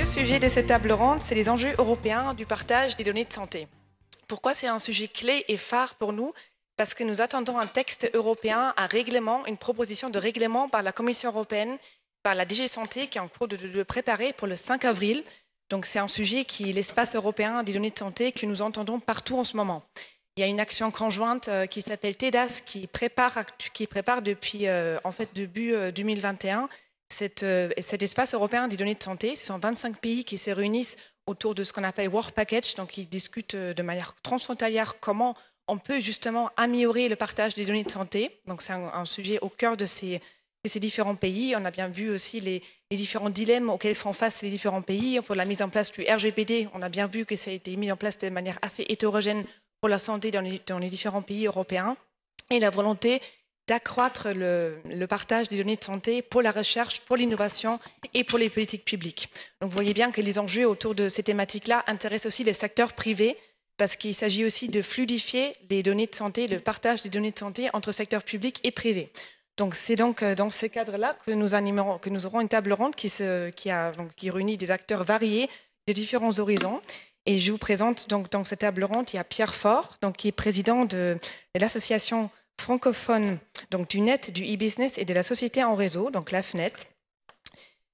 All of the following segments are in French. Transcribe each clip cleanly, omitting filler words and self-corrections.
le sujet de cette table ronde, c'est les enjeux européens du partage des données de santé. Pourquoi c'est un sujet clé et phare pour nous? Parce que nous attendons un texte européen, un règlement, une proposition de règlement par la Commission européenne, par la DG Santé, qui est en cours de le préparer pour le 5 avril. Donc c'est un sujet qui est l'espace européen des données de santé que nous entendons partout en ce moment. Il y a une action conjointe qui s'appelle TEDAS qui prépare depuis en fait début 2021 cet espace européen des données de santé. Ce sont 25 pays qui se réunissent autour de ce qu'on appelle Work Package, donc ils discutent de manière transfrontalière comment on peut justement améliorer le partage des données de santé. Donc c'est un sujet au cœur de ces différents pays. On a bien vu aussi les différents dilemmes auxquels font face les différents pays. Pour la mise en place du RGPD, on a bien vu que ça a été mis en place de manière assez hétérogène pour la santé dans les différents pays européens. Et la volonté d'accroître le partage des données de santé pour la recherche, pour l'innovation et pour les politiques publiques. Donc vous voyez bien que les enjeux autour de ces thématiques-là intéressent aussi les secteurs privés, parce qu'il s'agit aussi de fluidifier les données de santé, le partage des données de santé entre secteur public et privé. Donc c'est donc dans ce cadre-là que nous aurons une table ronde qui réunit des acteurs variés de différents horizons. Et je vous présente donc dans cette table ronde, il y a Pierre Faure, donc, qui est président de l'association francophone donc, du net, du e-business et de la société en réseau, donc l'AFNet.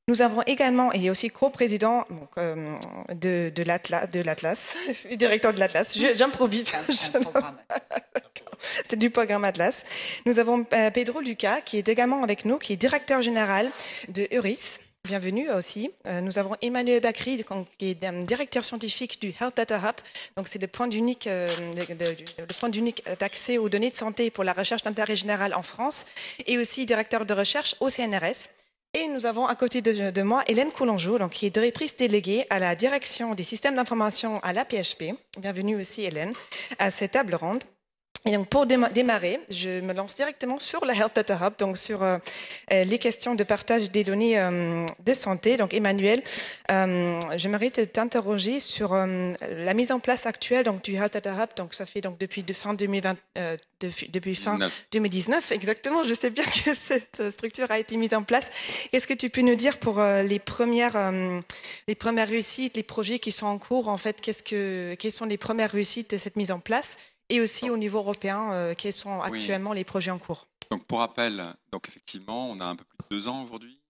Nous avons également, il est aussi co-président de l'Atlas, directeur de l'Atlas, j'improvise. C'est du programme Atlas. Nous avons Pedro Luca, qui est également avec nous, qui est directeur général de Euris. Bienvenue aussi. Nous avons Emmanuel Bacri, qui est directeur scientifique du Health Data Hub. Donc c'est le point d'unique d'accès aux données de santé pour la recherche d'intérêt général en France, et aussi directeur de recherche au CNRS. Et nous avons à côté de moi Hélène Coulangeau, qui est directrice déléguée à la direction des systèmes d'information à l'APHP. Bienvenue aussi Hélène à cette table ronde. Et donc pour démarrer, je me lance directement sur la Health Data Hub, donc sur les questions de partage des données de santé. Donc Emmanuel, j'aimerais t'interroger sur la mise en place actuelle donc, du Health Data Hub. Donc ça fait donc depuis fin 2019, exactement. Je sais bien que cette structure a été mise en place. Est-ce que tu peux nous dire pour les premières réussites, les projets qui sont en cours, en fait, quelles sont les premières réussites de cette mise en place? Et aussi au niveau européen, quels sont actuellement les projets en cours? Donc pour rappel, effectivement, on a un peu plus de 2 ans aujourd'hui.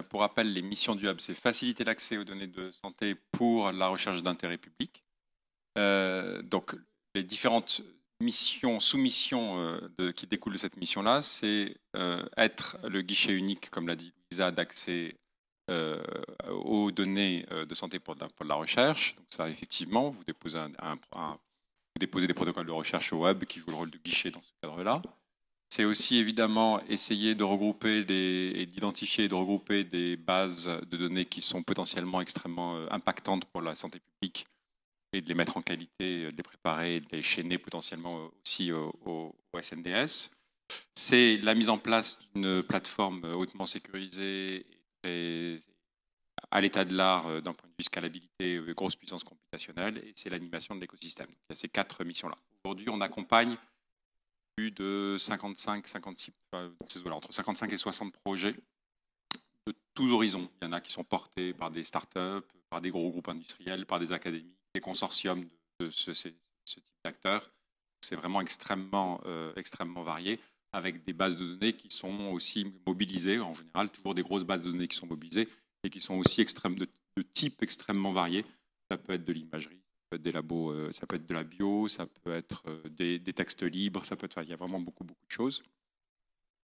Pour rappel, les missions du Hub, c'est faciliter l'accès aux données de santé pour la recherche d'intérêt public. Donc les différentes missions, sous-missions qui découlent de cette mission-là, c'est être le guichet unique, comme l'a dit Lisa, d'accès aux données de santé pour de la recherche. Donc ça, effectivement, vous déposez des protocoles de recherche au web qui jouent le rôle de guichet dans ce cadre-là. C'est aussi évidemment essayer de regrouper et d'identifier et de regrouper des bases de données qui sont potentiellement extrêmement impactantes pour la santé publique et de les mettre en qualité, de les préparer et de les chaîner potentiellement aussi au SNDS. C'est la mise en place d'une plateforme hautement sécurisée et à l'état de l'art d'un point de vue scalabilité, grosse puissance computationnelle, et c'est l'animation de l'écosystème. Il y a ces 4 missions-là. Aujourd'hui, on accompagne plus de 56, entre 55 et 60 projets de tous horizons. Il y en a qui sont portés par des startups, par des gros groupes industriels, par des académies, des consortiums de ce type d'acteurs. C'est vraiment extrêmement varié, avec des bases de données qui sont aussi mobilisées, en général, toujours des grosses bases de données qui sont mobilisées, et qui sont aussi de type extrêmement variés. Ça peut être de l'imagerie, ça peut être des labos, ça peut être de la bio, ça peut être des textes libres, il y a vraiment beaucoup de choses.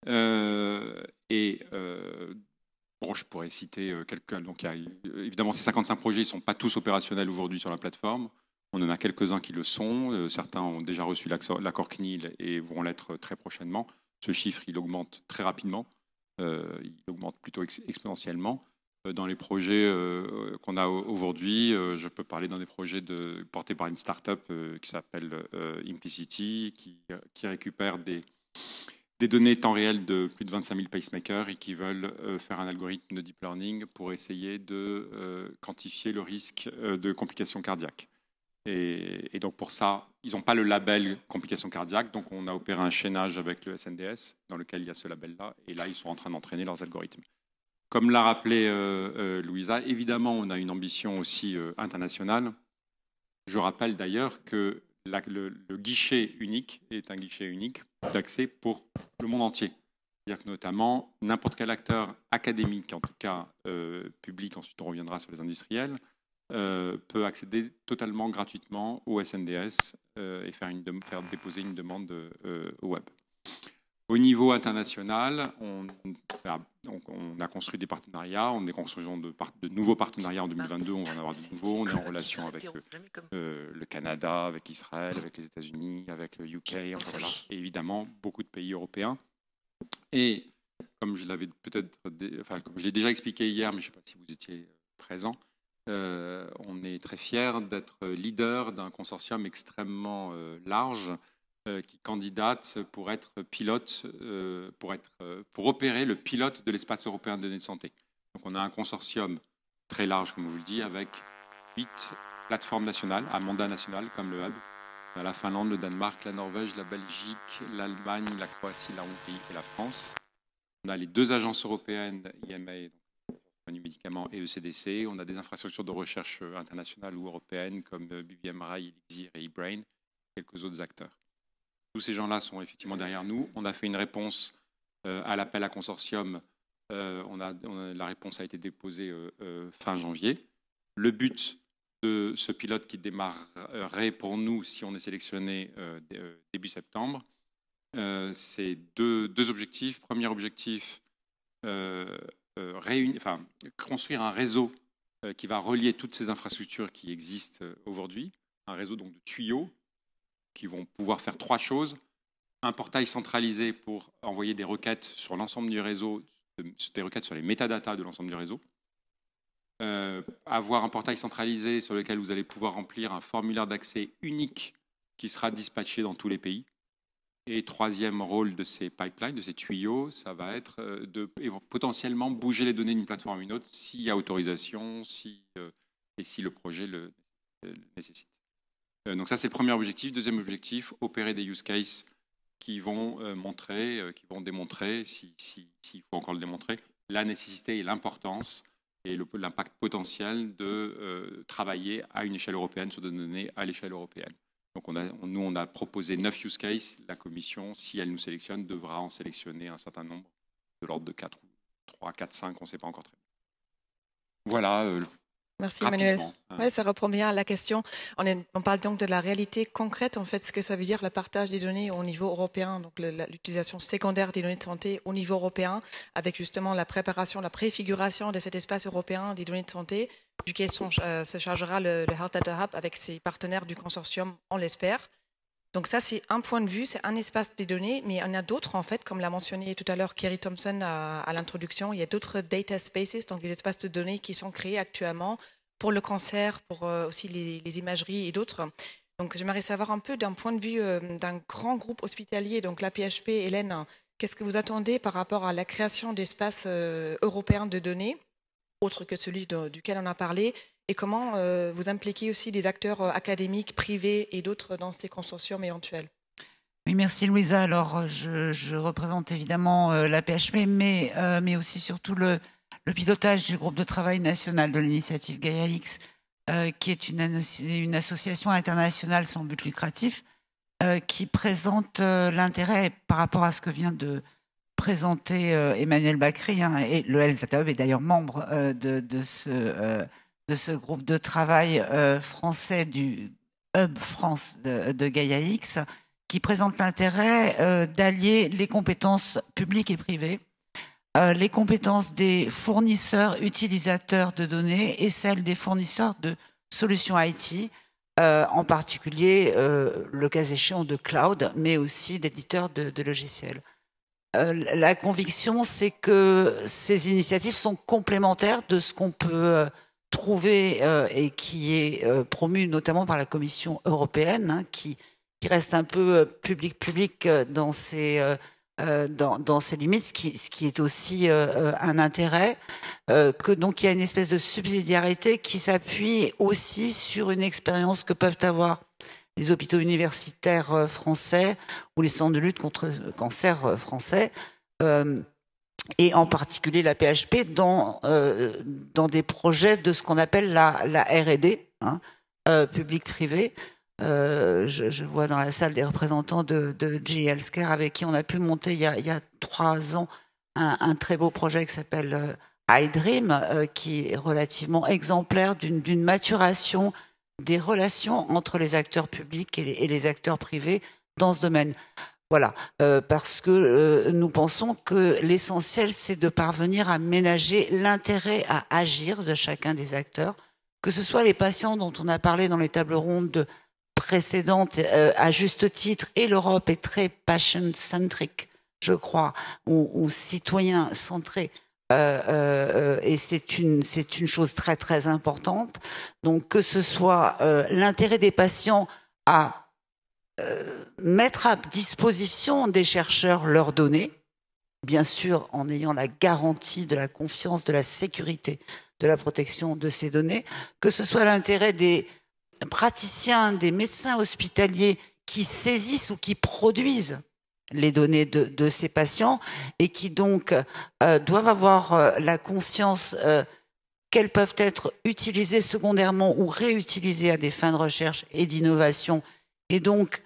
Je pourrais citer quelques. Donc, évidemment, ces 55 projets ne sont pas tous opérationnels aujourd'hui sur la plateforme. On en a quelques-uns qui le sont. Certains ont déjà reçu l'accord CNIL et vont l'être très prochainement. Ce chiffre, il augmente très rapidement. Il augmente plutôt exponentiellement. Dans les projets qu'on a aujourd'hui, je peux parler dans des projets portés par une start-up qui s'appelle Implicity, qui récupère des données temps réel de plus de 25 000 pacemakers et qui veulent faire un algorithme de deep learning pour essayer de quantifier le risque de complications cardiaques. Et donc pour ça, ils n'ont pas le label complications cardiaques, donc on a opéré un chaînage avec le SNDS dans lequel il y a ce label-là, et là ils sont en train d'entraîner leurs algorithmes. comme l'a rappelé Louisa, évidemment, on a une ambition aussi internationale. Je rappelle d'ailleurs que le guichet unique est un guichet unique d'accès pour le monde entier. C'est-à-dire que notamment, n'importe quel acteur académique, en tout cas public, ensuite on reviendra sur les industriels, peut accéder totalement gratuitement au SNDS et faire déposer une demande au web. Au niveau international, on a construit des partenariats, on est en construction de nouveaux partenariats en 2022, on va en avoir de nouveaux, on est en relation avec le Canada, avec Israël, avec les États-Unis, avec le UK, enfin voilà, et évidemment beaucoup de pays européens. Et comme je l'avais comme je l'ai déjà expliqué hier, mais je ne sais pas si vous étiez présent, on est très fiers d'être leader d'un consortium extrêmement large qui candidate pour être pilote, pour opérer le pilote de l'espace européen de données de santé. Donc on a un consortium très large, comme je vous le dis, avec 8 plateformes nationales, à mandat national, comme le Hub. On a la Finlande, le Danemark, la Norvège, la Belgique, l'Allemagne, la Croatie, la Hongrie et la France. On a les 2 agences européennes, IMA, du médicament, et ECDC. On a des infrastructures de recherche internationales ou européennes comme BBMRI, Elixir et eBrain, quelques autres acteurs. Tous ces gens-là sont effectivement derrière nous. On a fait une réponse à l'appel à consortium. La réponse a été déposée fin janvier. Le but de ce pilote qui démarrerait pour nous, si on est sélectionné début septembre, c'est deux objectifs. Premier objectif, construire un réseau qui va relier toutes ces infrastructures qui existent aujourd'hui, un réseau donc de tuyaux qui vont pouvoir faire 3 choses. Un portail centralisé pour envoyer des requêtes sur l'ensemble du réseau, des requêtes sur les métadatas de l'ensemble du réseau. Avoir un portail centralisé sur lequel vous allez pouvoir remplir un formulaire d'accès unique qui sera dispatché dans tous les pays. Et troisième rôle de ces pipelines, de ces tuyaux, ça va être de potentiellement bouger les données d'une plateforme à une autre s'il y a autorisation et si le projet le nécessite. Donc ça, c'est le premier objectif. Deuxième objectif, opérer des use cases qui vont démontrer, s'il faut encore le démontrer, la nécessité et l'importance et l'impact potentiel de travailler à une échelle européenne sur des données à l'échelle européenne. Donc nous, on a proposé 9 use cases. La commission, si elle nous sélectionne, devra en sélectionner un certain nombre, de l'ordre de 3, 4, 5, on ne sait pas encore très bien. Voilà. Merci Emmanuel. Ouais, ça reprend bien à la question. On parle donc de la réalité concrète, en fait, ce que ça veut dire le partage des données au niveau européen, donc l'utilisation secondaire des données de santé au niveau européen, avec justement la préparation, la préfiguration de cet espace européen des données de santé, duquel se chargera le Health Data Hub avec ses partenaires du consortium, on l'espère. Donc ça, c'est un point de vue, c'est un espace des données, mais il y en a d'autres, en fait, comme l'a mentionné tout à l'heure Kerry Thompson à l'introduction. Il y a d'autres data spaces, donc des espaces de données qui sont créés actuellement pour le cancer, pour aussi les imageries et d'autres. Donc j'aimerais savoir un peu d'un point de vue d'un grand groupe hospitalier, donc la PHP, Hélène, qu'est-ce que vous attendez par rapport à la création d'espaces européens de données, autre que celui duquel on a parlé, et comment vous impliquez aussi des acteurs académiques, privés et d'autres dans ces consortiums éventuels? Oui, merci Louisa. Alors, je représente évidemment la PHP, mais aussi surtout le pilotage du groupe de travail national de l'initiative Gaia-X, qui est une association internationale sans but lucratif, qui présente l'intérêt par rapport à ce que vient de présenter Emmanuel Bacri, et le Health Data Hub est d'ailleurs membre de ce groupe de travail français du Hub France de Gaia-X, qui présente l'intérêt d'allier les compétences publiques et privées, les compétences des fournisseurs utilisateurs de données et celles des fournisseurs de solutions IT, en particulier le cas échéant de cloud, mais aussi d'éditeurs de logiciels. La conviction, c'est que ces initiatives sont complémentaires de ce qu'on peut trouver et qui est promu notamment par la Commission européenne, qui reste un peu public dans ses limites, ce qui est aussi un intérêt, que donc il y a une espèce de subsidiarité qui s'appuie aussi sur une expérience que peuvent avoir les hôpitaux universitaires français ou les centres de lutte contre le cancer français, et en particulier la PHP dans des projets de ce qu'on appelle la R&D, public-privé. Je vois dans la salle des représentants de GE Healthcare avec qui on a pu monter il y a 3 ans un très beau projet qui s'appelle iDream, qui est relativement exemplaire d'une maturation des relations entre les acteurs publics et les acteurs privés dans ce domaine. Voilà, parce que nous pensons que l'essentiel, c'est de parvenir à ménager l'intérêt à agir de chacun des acteurs, que ce soit les patients dont on a parlé dans les tables rondes précédentes à juste titre, et l'Europe est très patient-centric, je crois, ou citoyen-centré. Et c'est une chose très très importante. Donc que ce soit l'intérêt des patients à mettre à disposition des chercheurs leurs données, bien sûr en ayant la garantie de la confiance, de la sécurité, de la protection de ces données, que ce soit l'intérêt des praticiens, des médecins hospitaliers qui saisissent ou qui produisent les données de ces patients et qui donc doivent avoir la conscience qu'elles peuvent être utilisées secondairement ou réutilisées à des fins de recherche et d'innovation, et donc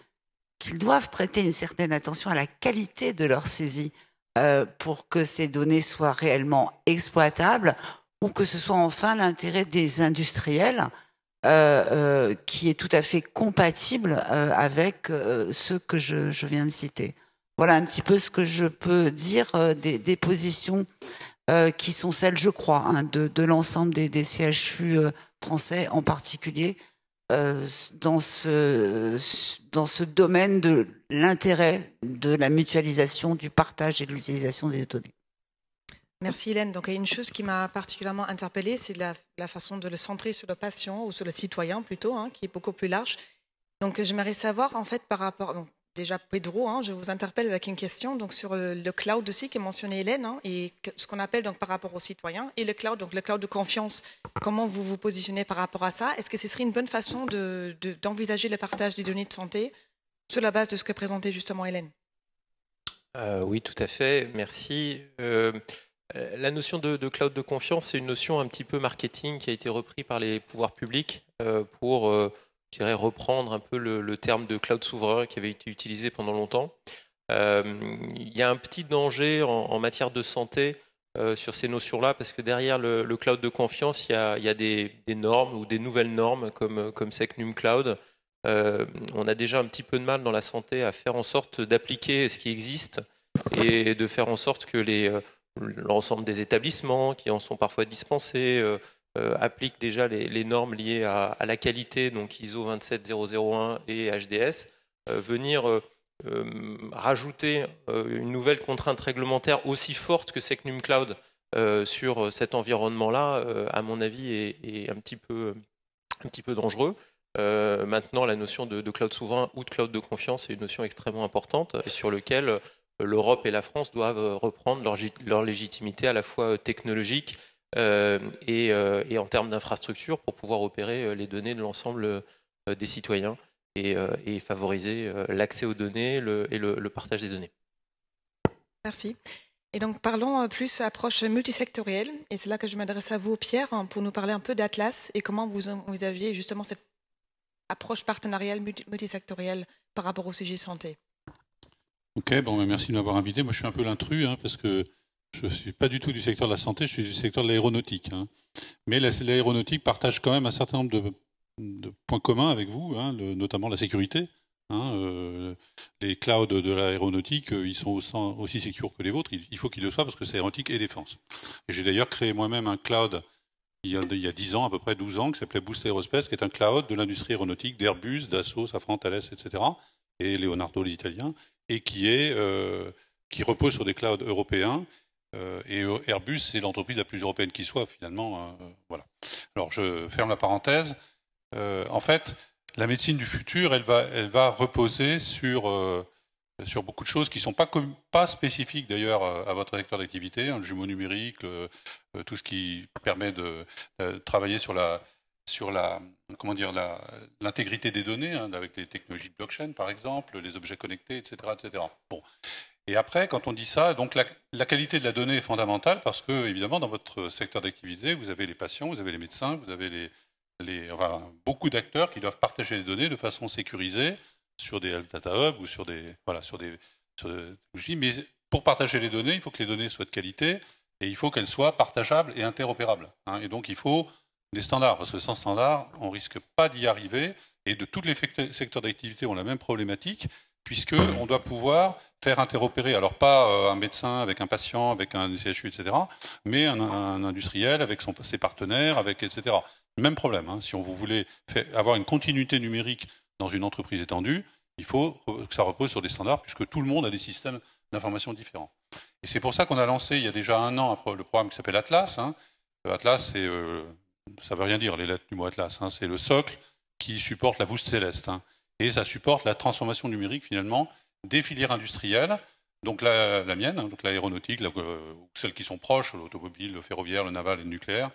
qu'ils doivent prêter une certaine attention à la qualité de leur saisie pour que ces données soient réellement exploitables, ou que ce soit enfin l'intérêt des industriels qui est tout à fait compatible avec ceux que je viens de citer. Voilà un petit peu ce que je peux dire des positions qui sont celles, je crois, de l'ensemble des CHU français en particulier, dans ce domaine de l'intérêt de la mutualisation, du partage et de l'utilisation des données. Merci Hélène. Donc il y a une chose qui m'a particulièrement interpellée, c'est la façon de le centrer sur le patient, ou sur le citoyen plutôt, qui est beaucoup plus large. Donc j'aimerais savoir en fait par rapport... Donc, déjà Pedro, je vous interpelle avec une question donc, sur le cloud aussi qui est mentionné Hélène, et ce qu'on appelle donc par rapport aux citoyens, et le cloud, donc le cloud de confiance. Comment vous vous positionnez par rapport à ça? Est-ce que ce serait une bonne façon d'envisager le partage des données de santé sur la base de ce que présentait justement Hélène? Oui, tout à fait, merci. La notion de cloud de confiance, c'est une notion un petit peu marketing qui a été reprise par les pouvoirs publics pour, je dirais, reprendre un peu le terme de cloud souverain qui avait été utilisé pendant longtemps. Il y a un petit danger en matière de santé sur ces notions-là, parce que derrière le cloud de confiance, il y a des normes ou des nouvelles normes comme Secnum Cloud. On a déjà un petit peu de mal dans la santé à faire en sorte d'appliquer ce qui existe et de faire en sorte que l'ensemble des établissements qui en sont parfois dispensés appliquent déjà les normes liées à la qualité, donc ISO 27001 et HDS. Venir rajouter une nouvelle contrainte réglementaire aussi forte que Secnum Cloud sur cet environnement-là, à mon avis, est un petit peu dangereux. Maintenant, la notion de cloud souverain ou de cloud de confiance est une notion extrêmement importante et sur laquelle l'Europe et la France doivent reprendre leur légitimité à la fois technologique et en termes d'infrastructure pour pouvoir opérer les données de l'ensemble des citoyens et favoriser l'accès aux données et le partage des données. Merci. Et donc parlons plus approche multisectorielle, et c'est là que je m'adresse à vous Pierre pour nous parler un peu d'Atlas et comment vous aviez justement cette approche partenariale multisectorielle par rapport au sujet santé. Ok, bon, merci de m'avoir invité. Moi, je suis un peu l'intrus, parce que je ne suis pas du tout du secteur de la santé, je suis du secteur de l'aéronautique. Mais l'aéronautique partage quand même un certain nombre de points communs avec vous, notamment la sécurité. Les clouds de l'aéronautique, ils sont aussi sécures que les vôtres. Il faut qu'ils le soient parce que c'est aéronautique et défense. Et j'ai d'ailleurs créé moi-même un cloud il y a 10 ans, à peu près 12 ans, qui s'appelait Boost Aerospace, qui est un cloud de l'industrie aéronautique, d'Airbus, Dassault, Safran, Thales, etc., et Leonardo, les Italiens, et qui repose sur des clouds européens. Et Airbus, c'est l'entreprise la plus européenne qui soit, finalement. Voilà. Alors, je ferme la parenthèse. En fait, la médecine du futur, elle va reposer sur beaucoup de choses qui ne sont pas spécifiques d'ailleurs à votre secteur d'activité, le jumeau numérique, tout ce qui permet de travailler sur l'intégrité des données, avec les technologies de blockchain par exemple, les objets connectés, etc., etc. Bon. Et après, quand on dit ça, donc la qualité de la donnée est fondamentale parce que, évidemment, dans votre secteur d'activité, vous avez les patients, vous avez les médecins, vous avez beaucoup d'acteurs qui doivent partager les données de façon sécurisée sur des Health Data Hub ou sur des technologies. Mais pour partager les données, il faut que les données soient de qualité et il faut qu'elles soient partageables et interopérables. Et donc, il faut des standards, parce que sans standards, on risque pas d'y arriver. Et de tous les secteurs d'activité ont la même problématique, puisqu'on doit pouvoir faire interopérer, alors pas un médecin avec un patient, avec un CHU, etc., mais un industriel avec ses partenaires, etc. Même problème. Si on voulait avoir une continuité numérique dans une entreprise étendue, il faut que ça repose sur des standards, puisque tout le monde a des systèmes d'information différents. Et c'est pour ça qu'on a lancé, il y a déjà 1 an, le programme qui s'appelle Atlas. Atlas, ça veut rien dire, les lettres du mot Atlas. C'est le socle qui supporte la voûte céleste. Et ça supporte la transformation numérique, finalement, des filières industrielles, donc la mienne, donc l'aéronautique, celles qui sont proches, l'automobile, le ferroviaire, le naval et le nucléaire,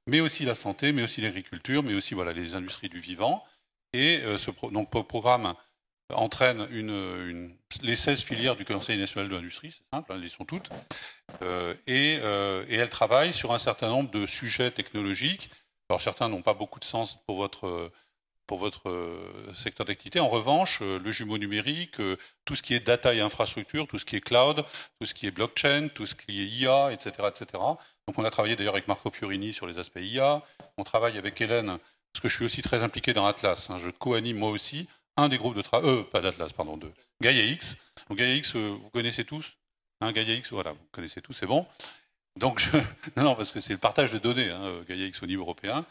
mais aussi la santé, mais aussi l'agriculture, mais aussi les industries du vivant. Et ce programme entraîne les 16 filières du Conseil national de l'industrie, c'est simple, elles y sont toutes, et elles travaillent sur un certain nombre de sujets technologiques. Alors certains n'ont pas beaucoup de sens pour votre secteur d'activité. En revanche, le jumeau numérique, tout ce qui est data et infrastructure, tout ce qui est cloud, tout ce qui est blockchain, tout ce qui est IA, etc., etc. Donc on a travaillé d'ailleurs avec Marco Fiorini sur les aspects IA. On travaille avec Hélène, parce que je suis aussi très impliqué dans Atlas. Je co-anime moi aussi un des groupes de travail, pas d'Atlas, pardon, de Gaia-X. Donc Gaia-X, vous connaissez tous. Gaia-X, voilà, vous connaissez tous, c'est bon. Donc non, parce que c'est le partage de données, Gaia-X au niveau européen.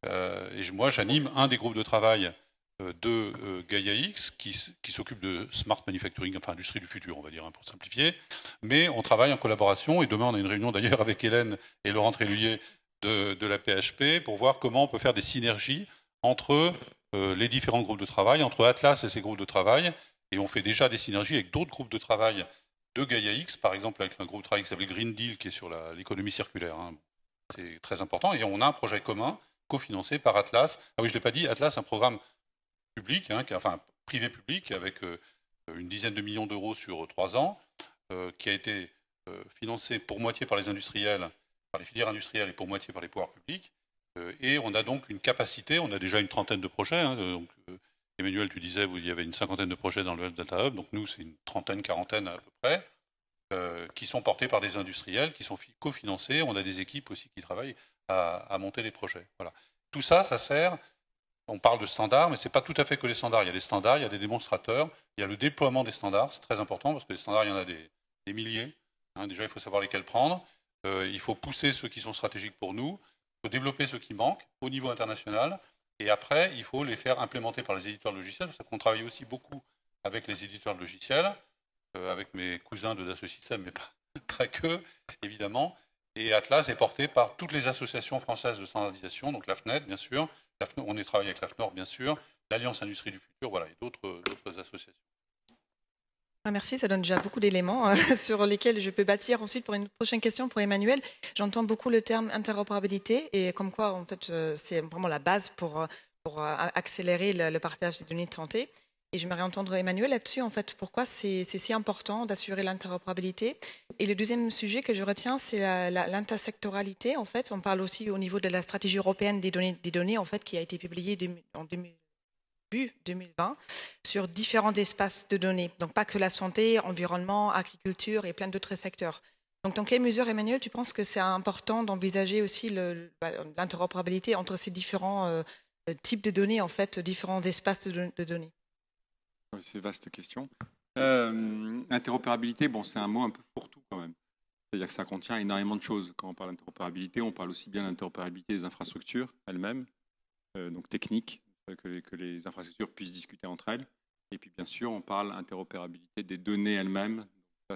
Et moi, j'anime un des groupes de travail de Gaia-X qui s'occupe de smart manufacturing, enfin industrie du futur, on va dire, pour simplifier. Mais on travaille en collaboration et demain, on a une réunion d'ailleurs avec Hélène et Laurent Tréluyer de la PHP pour voir comment on peut faire des synergies entre les différents groupes de travail, entre Atlas et ses groupes de travail. Et on fait déjà des synergies avec d'autres groupes de travail de Gaia-X, par exemple avec un groupe de travail qui s'appelle Green Deal, qui est sur l'économie circulaire. C'est très important. Et on a un projet commun cofinancé par Atlas. Ah oui, je ne l'ai pas dit, Atlas, un programme public, enfin privé-public, avec une dizaine de millions d'euros sur 3 ans, qui a été financé pour moitié par les industriels, par les filières industrielles et pour moitié par les pouvoirs publics. Et on a donc une capacité, on a déjà une trentaine de projets. Donc, Emmanuel, tu disais, il y avait une 50aine de projets dans le Health Data Hub, donc nous, c'est une trentaine, quarantaine à peu près, qui sont portés par des industriels, qui sont cofinancés. On a des équipes aussi qui travaillent à monter les projets. Voilà. Tout ça, ça sert, on parle de standards, mais ce n'est pas tout à fait que les standards. Il y a des standards, il y a des démonstrateurs, il y a le déploiement des standards, c'est très important, parce que les standards, il y en a des milliers. Déjà, il faut savoir lesquels prendre. Il faut pousser ceux qui sont stratégiques pour nous. Il faut développer ceux qui manquent au niveau international. Et après, il faut les faire implémenter par les éditeurs de logiciels, parce qu'on travaille aussi beaucoup avec les éditeurs de logiciels, avec mes cousins de Dassault Systèmes, mais pas que, évidemment. Et Atlas est porté par toutes les associations françaises de standardisation, donc l'AFNET, bien sûr. On est travaillé avec l'AFNOR, bien sûr, l'Alliance Industrie du Futur, voilà, et d'autres associations. Merci, ça donne déjà beaucoup d'éléments sur lesquels je peux bâtir ensuite pour une prochaine question pour Emmanuel. J'entends beaucoup le terme interopérabilité et comme quoi, en fait, c'est vraiment la base pour accélérer le partage des données de santé. Et j'aimerais entendre Emmanuel là-dessus, en fait, pourquoi c'est si important d'assurer l'interopérabilité. Et le deuxième sujet que je retiens, c'est l'intersectoralité. En fait, on parle aussi au niveau de la stratégie européenne des données en fait, qui a été publiée en 2020 sur différents espaces de données. Donc, pas que la santé, environnement, agriculture et plein d'autres secteurs. Donc, dans quelle mesure, Emmanuel, tu penses que c'est important d'envisager aussi l'interopérabilité entre ces différents types de données, en fait, différents espaces de données? C'est une vaste question. Interopérabilité, c'est un mot un peu fourre-tout quand même. C'est-à-dire que ça contient énormément de choses. Quand on parle d'interopérabilité, on parle aussi bien d'interopérabilité des infrastructures elles-mêmes, donc techniques, que les infrastructures puissent discuter entre elles. Et puis bien sûr, on parle interopérabilité des données elles-mêmes.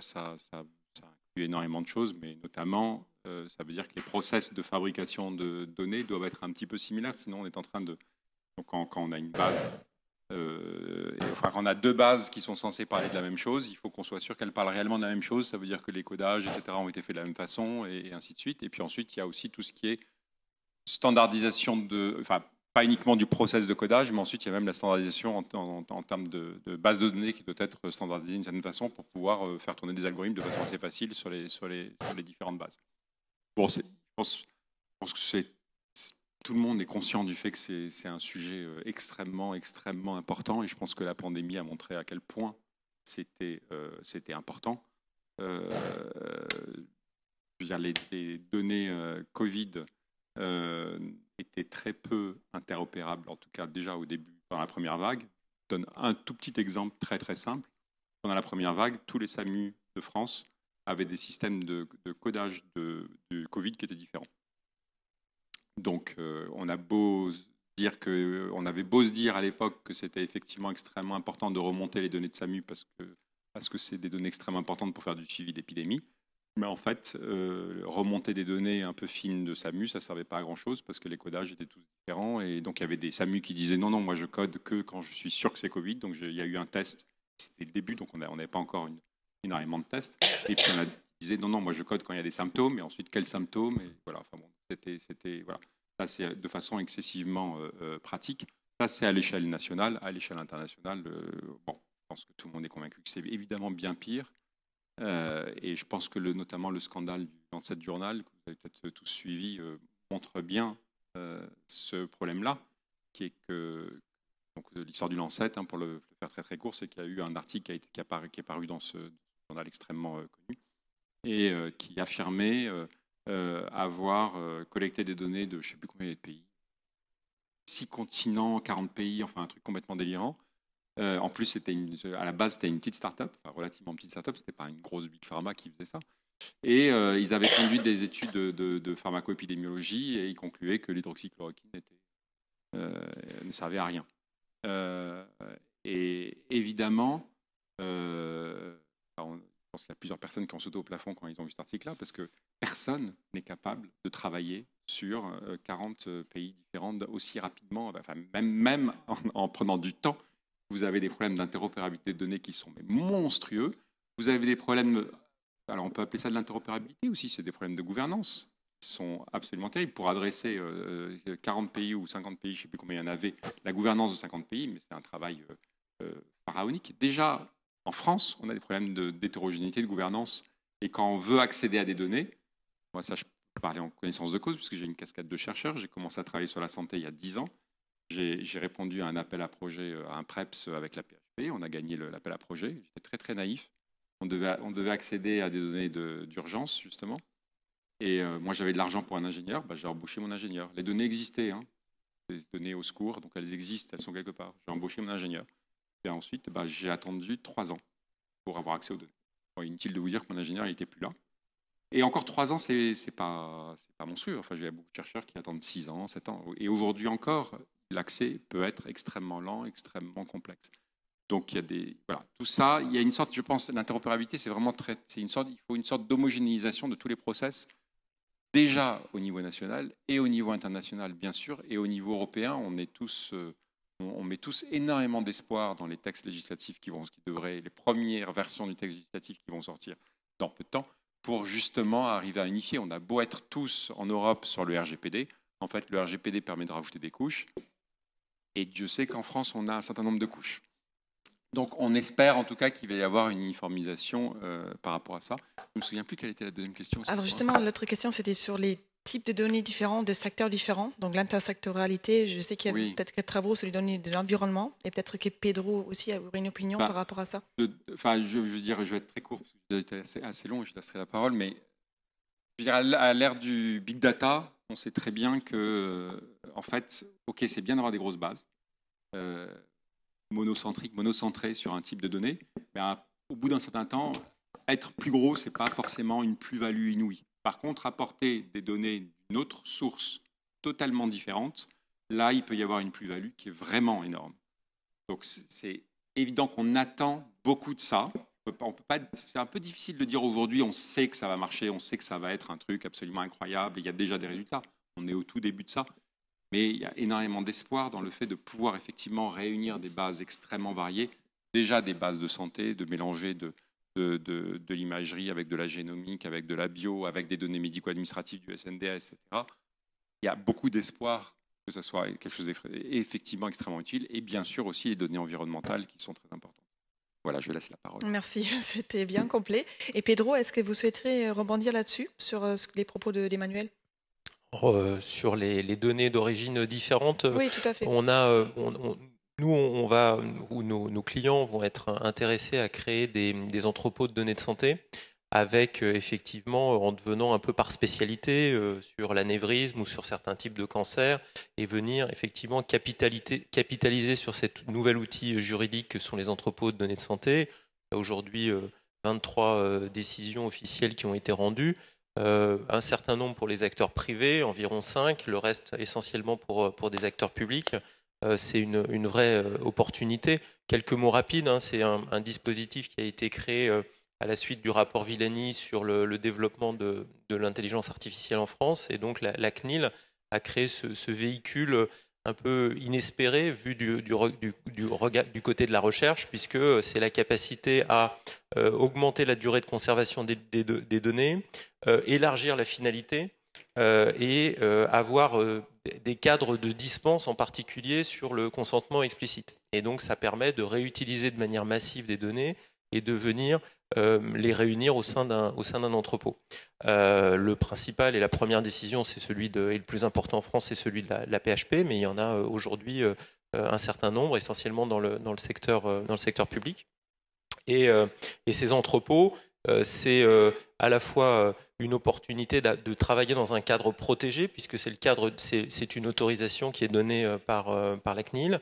Ça inclut énormément de choses, mais notamment, ça veut dire que les process de fabrication de données doivent être un petit peu similaires. Sinon, on est en train de... Donc quand on a une base... quand on a 2 bases qui sont censées parler de la même chose, il faut qu'on soit sûr qu'elles parlent réellement de la même chose. Ça veut dire que les codages, etc., ont été faits de la même façon, et ainsi de suite. Et puis ensuite, il y a aussi tout ce qui est standardisation pas pas uniquement du process de codage, mais ensuite il y a même la standardisation en termes de base de données qui doit être standardisée d'une certaine façon pour pouvoir faire tourner des algorithmes de façon assez facile sur les différentes bases. Bon, je pense que tout le monde est conscient du fait que c'est un sujet extrêmement important, et je pense que la pandémie a montré à quel point c'était important. Je veux dire, les données Covid étaient très peu interopérables, en tout cas déjà au début, dans la première vague. Je donne un tout petit exemple très simple. Pendant la première vague, tous les SAMU de France avaient des systèmes de codage du Covid qui étaient différents. Donc, on avait beau se dire à l'époque que c'était effectivement extrêmement important de remonter les données de SAMU parce que c'est des données extrêmement importantes pour faire du suivi d'épidémie. Mais en fait, remonter des données un peu fines de SAMU, ça ne servait pas à grand-chose parce que les codages étaient tous différents. Et donc, il y avait des SAMU qui disaient non, moi je code que quand je suis sûr que c'est Covid. Donc, il y a eu un test. C'était le début, donc on n'avait pas encore énormément de tests. Et puis, on a disait non, moi je code quand il y a des symptômes. Et ensuite, quels symptômes? Et voilà, enfin bon, c'était voilà. Ça, c'est de façon excessivement pratique. Ça, c'est à l'échelle nationale. À l'échelle internationale, bon, je pense que tout le monde est convaincu que c'est évidemment bien pire. Et je pense que notamment le scandale du Lancet Journal, que vous avez peut-être tous suivi, montre bien ce problème-là, qui est que l'histoire du Lancet, pour le faire très court, c'est qu'il y a eu un article qui est paru dans ce journal extrêmement connu et qui affirmait avoir collecté des données de je ne sais plus combien de pays, 6 continents, 40 pays, enfin un truc complètement délirant. En plus, à la base, c'était une petite start-up, enfin, relativement petite start-up, ce n'était pas une grosse big pharma qui faisait ça. Et ils avaient conduit des études de pharmacoépidémiologie et ils concluaient que l'hydroxychloroquine ne servait à rien. Et évidemment, je pense qu'il y a plusieurs personnes qui ont sauté au plafond quand ils ont vu cet article-là, parce que personne n'est capable de travailler sur 40 pays différents aussi rapidement, enfin, même en prenant du temps. Vous avez des problèmes d'interopérabilité de données qui sont monstrueux. Vous avez des problèmes, alors on peut appeler ça de l'interopérabilité aussi, c'est des problèmes de gouvernance qui sont absolument terribles. Pour adresser 40 pays ou 50 pays, je ne sais plus combien il y en avait, la gouvernance de 50 pays, mais c'est un travail pharaonique. Déjà, en France, on a des problèmes d'hétérogénéité de gouvernance. Et quand on veut accéder à des données, moi ça je peux parler en connaissance de cause, puisque j'ai une casquette de chercheur, j'ai commencé à travailler sur la santé il y a 10 ans. J'ai répondu à un appel à projet, à un PREPS avec la PHP. On a gagné l'appel à projet. J'étais très naïf. On devait accéder à des données d'urgence, justement. Et moi, j'avais de l'argent pour un ingénieur. J'ai embauché mon ingénieur. Les données existaient. Les données au secours, donc elles existent, elles sont quelque part. J'ai embauché mon ingénieur. Et ensuite, j'ai attendu 3 ans pour avoir accès aux données. Bon, inutile de vous dire que mon ingénieur n'était plus là. Et encore 3 ans, c'est pas monstrueux. Enfin, il y a beaucoup de chercheurs qui attendent 6 ans, 7 ans. Et aujourd'hui encore, l'accès peut être extrêmement lent, extrêmement complexe. Donc, il y a tout ça. Il y a une sorte, je pense, l'interopérabilité, il faut une sorte d'homogénéisation de tous les process, déjà au niveau national et au niveau international, bien sûr, et au niveau européen. On met tous énormément d'espoir dans les textes législatifs les premières versions du texte législatif qui vont sortir dans peu de temps, pour justement arriver à unifier. On a beau être tous en Europe sur le RGPD, en fait, le RGPD permet de rajouter des couches. Et Dieu sait qu'en France, on a un certain nombre de couches. Donc, on espère en tout cas qu'il va y avoir une uniformisation par rapport à ça. Je ne me souviens plus quelle était la deuxième question. Alors justement, l'autre question, c'était sur les types de données différents, de secteurs différents. Donc, l'intersectorialité, je sais qu'il y a peut-être quelques travaux sur les données de l'environnement. Et peut-être que Pedro aussi aurait une opinion par rapport à ça. Je veux dire, je vais être très court, parce que c'est assez long et je laisserai la parole. Mais je veux dire, à l'ère du big data, on sait très bien que, en fait, ok, c'est bien d'avoir des grosses bases, monocentrées sur un type de données, mais au bout d'un certain temps, être plus gros, c'est pas forcément une plus-value inouïe. Par contre, apporter des données d'une autre source totalement différente, là, il peut y avoir une plus-value qui est vraiment énorme. Donc, c'est évident qu'on attend beaucoup de ça. C'est un peu difficile de dire aujourd'hui, on sait que ça va marcher, on sait que ça va être un truc absolument incroyable, il y a déjà des résultats. On est au tout début de ça. Mais il y a énormément d'espoir dans le fait de pouvoir effectivement réunir des bases extrêmement variées, déjà des bases de santé, de mélanger de l'imagerie avec de la génomique, avec de la bio, avec des données médico-administratives du SNDS, etc. Il y a beaucoup d'espoir que ça soit quelque chose d'effectivement extrêmement utile, et bien sûr aussi les données environnementales qui sont très importantes. Voilà, je laisse la parole. Merci, c'était bien complet. Et Pedro, est-ce que vous souhaiterez rebondir là-dessus, sur les propos d'Emmanuel? Sur les données d'origine différente, oui, tout à fait. Nos clients vont être intéressés à créer des entrepôts de données de santé, avec effectivement, en devenant un peu par spécialité sur l'anévrisme ou sur certains types de cancers, et venir effectivement capitaliser sur cet nouvel outil juridique que sont les entrepôts de données de santé. Aujourd'hui, 23 décisions officielles qui ont été rendues, un certain nombre pour les acteurs privés, environ 5, le reste essentiellement pour des acteurs publics. C'est une vraie opportunité. Quelques mots rapides, hein, c'est un dispositif qui a été créé à la suite du rapport Villani sur le développement de l'intelligence artificielle en France. Et donc la CNIL a créé ce véhicule un peu inespéré vu du côté de la recherche, puisque c'est la capacité à augmenter la durée de conservation des données, élargir la finalité et avoir des cadres de dispense en particulier sur le consentement explicite. Et donc ça permet de réutiliser de manière massive des données et de venir les réunir au sein d'un entrepôt. Le principal et la première décision, c'est celui et le plus important en France, c'est celui de la PHP, mais il y en a aujourd'hui un certain nombre, essentiellement dans le secteur public. Et ces entrepôts, c'est à la fois une opportunité de travailler dans un cadre protégé, puisque c'est une autorisation qui est donnée par la CNIL,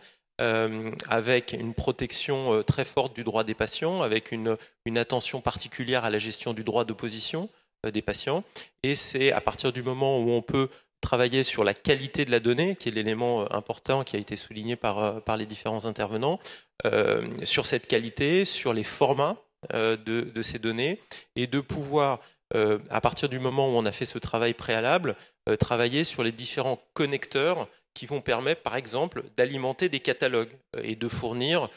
avec une protection très forte du droit des patients, avec une attention particulière à la gestion du droit d'opposition des patients. Et c'est à partir du moment où on peut travailler sur la qualité de la donnée, qui est l'élément important qui a été souligné par les différents intervenants, sur cette qualité, sur les formats de ces données, et de pouvoir, à partir du moment où on a fait ce travail préalable, travailler sur les différents connecteurs qui vont permettre, par exemple, d'alimenter des catalogues et de fournir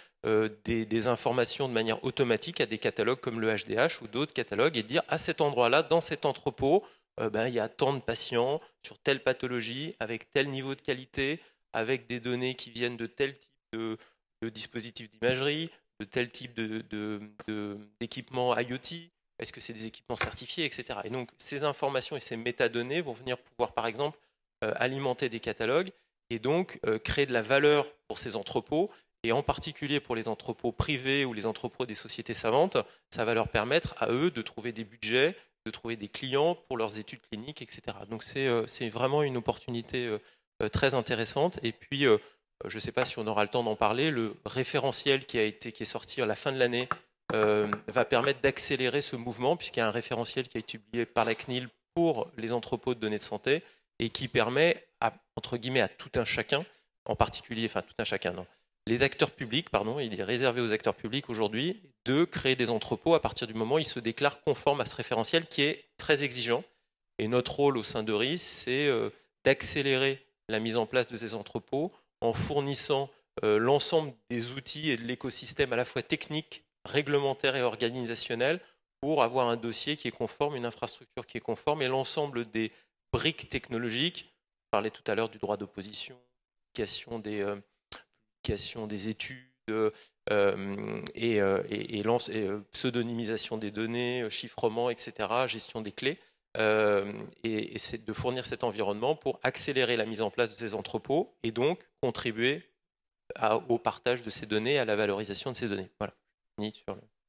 des informations de manière automatique à des catalogues comme le HDH ou d'autres catalogues, et de dire à cet endroit-là, dans cet entrepôt, il y a tant de patients sur telle pathologie, avec tel niveau de qualité, avec des données qui viennent de tel type de dispositifs d'imagerie, de tel type d'équipements IoT, est-ce que c'est des équipements certifiés, etc. Et donc ces informations et ces métadonnées vont venir pouvoir, par exemple, alimenter des catalogues et donc créer de la valeur pour ces entrepôts, et en particulier pour les entrepôts privés ou les entrepôts des sociétés savantes, ça va leur permettre à eux de trouver des budgets, de trouver des clients pour leurs études cliniques, etc. Donc c'est vraiment une opportunité très intéressante. Et puis, je ne sais pas si on aura le temps d'en parler, le référentiel qui est sorti à la fin de l'année va permettre d'accélérer ce mouvement, puisqu'il y a un référentiel qui a été publié par la CNIL pour les entrepôts de données de santé, et qui permet, entre guillemets, à tout un chacun, en particulier, enfin tout un chacun, non, les acteurs publics, pardon, il est réservé aux acteurs publics aujourd'hui, de créer des entrepôts à partir du moment où ils se déclarent conformes à ce référentiel qui est très exigeant. Et notre rôle au sein de RIS, c'est d'accélérer la mise en place de ces entrepôts en fournissant l'ensemble des outils et de l'écosystème à la fois technique, réglementaire et organisationnel pour avoir un dossier qui est conforme, une infrastructure qui est conforme, et l'ensemble des briques technologiques. On parlait tout à l'heure du droit d'opposition, publication des études et pseudonymisation des données, chiffrement, etc., gestion des clés. Et c'est de fournir cet environnement pour accélérer la mise en place de ces entrepôts et donc contribuer au partage de ces données, à la valorisation de ces données. Voilà.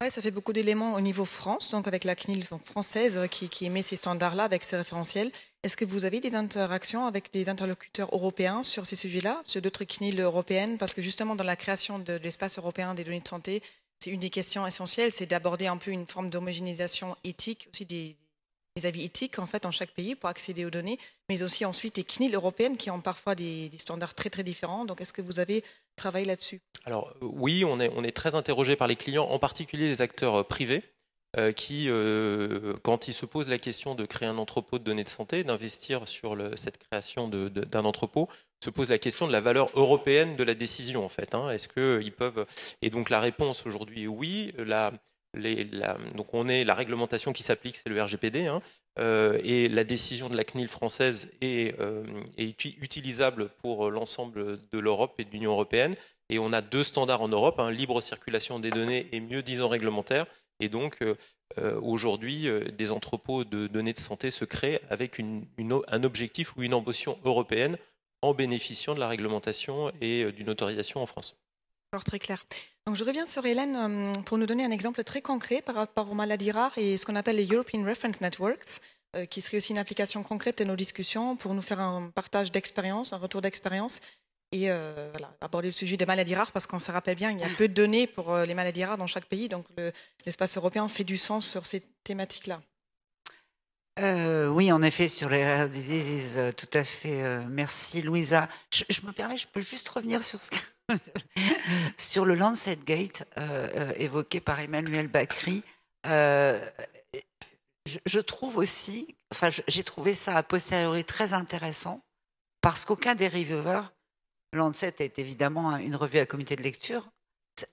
Ouais, ça fait beaucoup d'éléments au niveau France, donc avec la CNIL française qui émet ces standards-là avec ce référentiel. Est-ce que vous avez des interactions avec des interlocuteurs européens sur ces sujets-là, sur d'autres CNIL européennes? Parce que justement, dans la création de l'espace européen des données de santé, c'est une des questions essentielles, c'est d'aborder un peu une forme d'homogénéisation éthique, aussi des avis éthiques en fait, en chaque pays pour accéder aux données, mais aussi ensuite des CNIL européennes qui ont parfois des standards très très différents. Donc est-ce que vous avez travaillé là-dessus? Alors oui, on est très interrogé par les clients, en particulier les acteurs privés, qui, quand ils se posent la question de créer un entrepôt de données de santé, d'investir sur cette création d'un entrepôt, se posent la question de la valeur européenne de la décision en fait. Est-ce qu'ils peuvent... Et donc la réponse aujourd'hui est oui. Donc la réglementation qui s'applique, c'est le RGPD, et la décision de la CNIL française est utilisable pour l'ensemble de l'Europe et de l'Union européenne. Et on a 2 standards en Europe, libre circulation des données et mieux-disant réglementaire. Et donc, aujourd'hui, des entrepôts de données de santé se créent avec un objectif ou une ambition européenne en bénéficiant de la réglementation et d'une autorisation en France. Alors, très clair. Donc, je reviens sur Hélène pour nous donner un exemple très concret par rapport aux maladies rares et ce qu'on appelle les European Reference Networks, qui serait aussi une application concrète de nos discussions pour nous faire un partage d'expérience, un retour d'expérience et voilà, aborder le sujet des maladies rares parce qu'on se rappelle bien, il y a peu de données pour les maladies rares dans chaque pays, donc l'espace européen fait du sens sur ces thématiques-là. Oui, en effet, sur les rare diseases, tout à fait. Merci, Louisa. Je me permets, je peux juste revenir sur sur le Lancet Gate évoqué par Emmanuel Bacri. Je trouve aussi, j'ai trouvé ça a posteriori très intéressant parce qu'aucun des reviewers, Lancet est évidemment une revue à comité de lecture,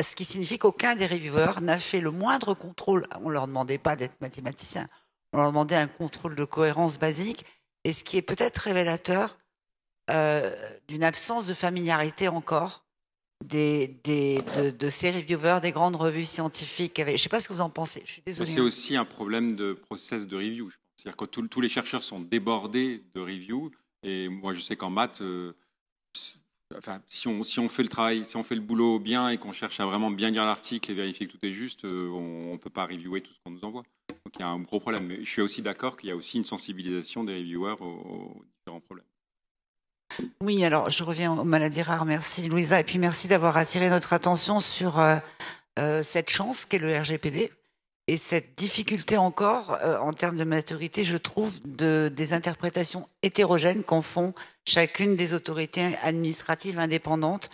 ce qui signifie qu'aucun des reviewers n'a fait le moindre contrôle. On ne leur demandait pas d'être mathématicien. On leur demandait un contrôle de cohérence basique, et ce qui est peut-être révélateur d'une absence de familiarité encore de ces reviewers des grandes revues scientifiques. Je ne sais pas ce que vous en pensez, je suis désolée. C'est aussi un problème de process de review, je pense. C'est-à-dire que tous les chercheurs sont débordés de review, et moi je sais qu'en maths, si on fait le travail, si on fait le boulot bien et qu'on cherche à vraiment bien lire l'article et vérifier que tout est juste, on ne peut pas reviewer tout ce qu'on nous envoie. Donc il y a un gros problème. Mais je suis aussi d'accord qu'il y a aussi une sensibilisation des reviewers aux différents problèmes. Oui, alors je reviens aux maladies rares. Merci Louisa. Et puis merci d'avoir attiré notre attention sur cette chance qu'est le RGPD et cette difficulté encore en termes de maturité, je trouve, des interprétations hétérogènes qu'en font chacune des autorités administratives indépendantes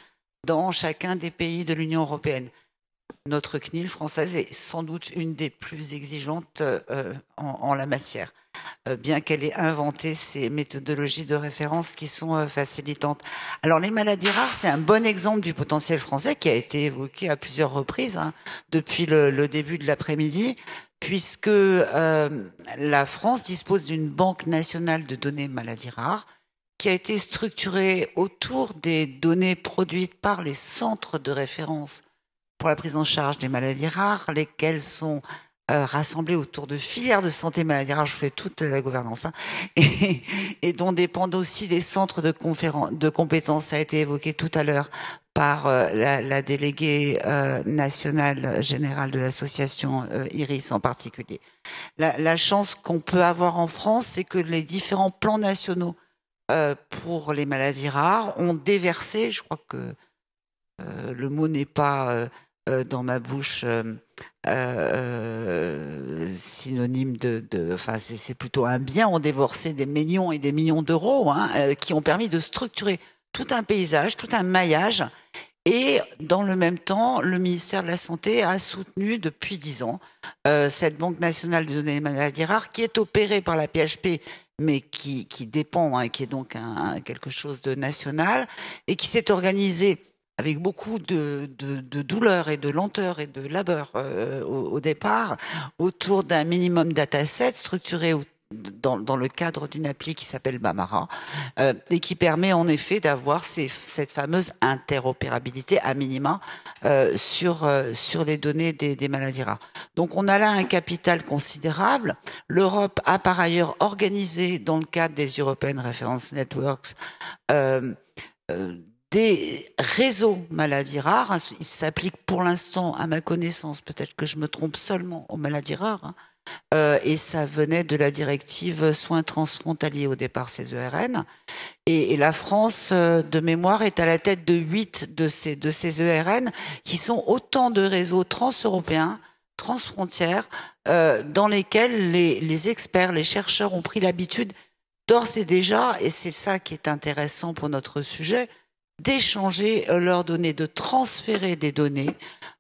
dans chacun des pays de l'Union européenne. Notre CNIL française est sans doute une des plus exigeantes en la matière, bien qu'elle ait inventé ces méthodologies de référence qui sont facilitantes. Alors les maladies rares, c'est un bon exemple du potentiel français qui a été évoqué à plusieurs reprises depuis le début de l'après-midi, puisque la France dispose d'une banque nationale de données maladies rares qui a été structurée autour des données produites par les centres de référence pour la prise en charge des maladies rares, lesquelles sont rassemblées autour de filières de santé maladies rares, je fais toute la gouvernance, et dont dépendent aussi des centres de compétences. Ça a été évoqué tout à l'heure par la déléguée nationale générale de l'association IRIS en particulier. La chance qu'on peut avoir en France, c'est que les différents plans nationaux pour les maladies rares ont déversé, je crois que le mot n'est pas dans ma bouche synonyme enfin c'est plutôt un bien, ont déversé des millions et des millions d'euros qui ont permis de structurer tout un paysage, tout un maillage. Et dans le même temps, le ministère de la Santé a soutenu depuis 10 ans cette Banque nationale de données des maladies rares qui est opérée par la PHP, mais qui dépend, qui est donc quelque chose de national, et qui s'est organisée avec beaucoup de douleur et de lenteur et de labeur au départ, autour d'un minimum dataset structuré dans le cadre d'une appli qui s'appelle Bamara, et qui permet en effet d'avoir cette fameuse interopérabilité à minima sur les données des maladies rares. Donc on a là un capital considérable. L'Europe a par ailleurs organisé, dans le cadre des European Reference Networks, des réseaux maladies rares. Ils s'appliquent pour l'instant, à ma connaissance, peut-être que je me trompe, seulement aux maladies rares. Et ça venait de la directive soins transfrontaliers au départ, ces ERN. Et la France, de mémoire, est à la tête de 8 de ces ERN, qui sont autant de réseaux transeuropéens, transfrontières, dans lesquels les experts, les chercheurs ont pris l'habitude, d'ores et déjà, et c'est ça qui est intéressant pour notre sujet, d'échanger leurs données, de transférer des données